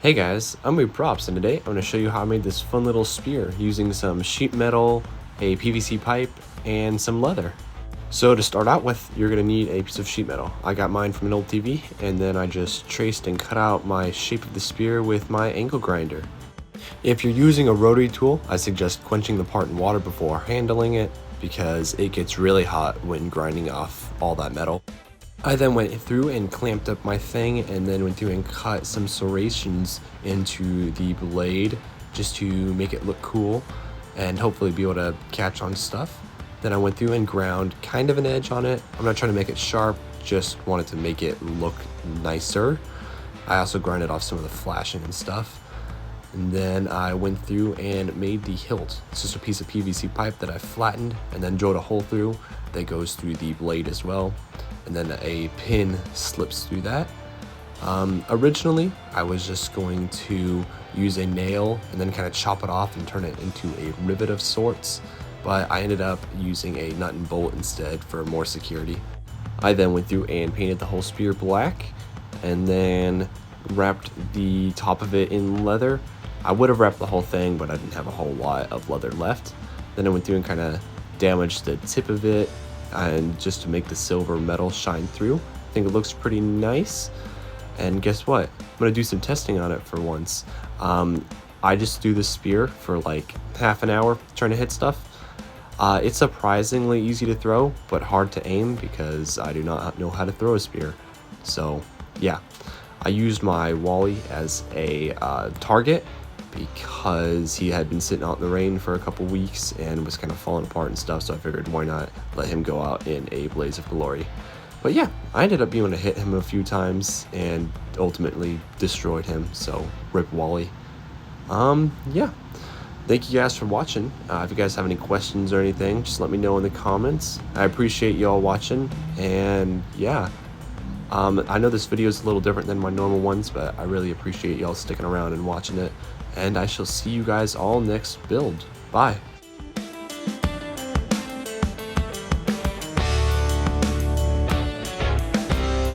Hey guys, I'm WeProps, and today I'm going to show you how I made this fun little spear using some sheet metal, a PVC pipe, and some leather. So to start out with, you're going to need a piece of sheet metal. I got mine from an old TV, and then I just traced and cut out my shape of the spear with my angle grinder. If you're using a rotary tool, I suggest quenching the part in water before handling it because it gets really hot when grinding off all that metal. I then went through and clamped up my thing and then went through and cut some serrations into the blade just to make it look cool and hopefully be able to catch on stuff. Then I went through and ground kind of an edge on it. I'm not trying to make it sharp, just wanted to make it look nicer. I also grinded off some of the flashing and stuff. And then I went through and made the hilt. It's just a piece of PVC pipe that I flattened and then drilled a hole through that goes through the blade as well. And then a pin slips through that. Originally, I was just going to use a nail and then kind of chop it off and turn it into a rivet of sorts, but I ended up using a nut and bolt instead for more security. I then went through and painted the whole spear black and then wrapped the top of it in leather. I would have wrapped the whole thing, but I didn't have a whole lot of leather left. Then I went through and kind of damaged the tip of it and just to make the silver metal shine through. I think it looks pretty nice. And guess what? I'm gonna do some testing on it for once. I just do the spear for like half an hour trying to hit stuff. It's surprisingly easy to throw, but hard to aim because I do not know how to throw a spear. So yeah, I used my Wally as a target because he had been sitting out in the rain for a couple weeks and was kind of falling apart and stuff, so I figured why not let him go out in a blaze of glory. But yeah, I ended up being able to hit him a few times and ultimately destroyed him, so rip Wally. Yeah, thank you guys for watching. If you guys have any questions or anything, just let me know in the comments. I appreciate y'all watching, and yeah, I know this video is a little different than my normal ones, but I really appreciate y'all sticking around and watching it. And I shall see you guys all next build. Bye.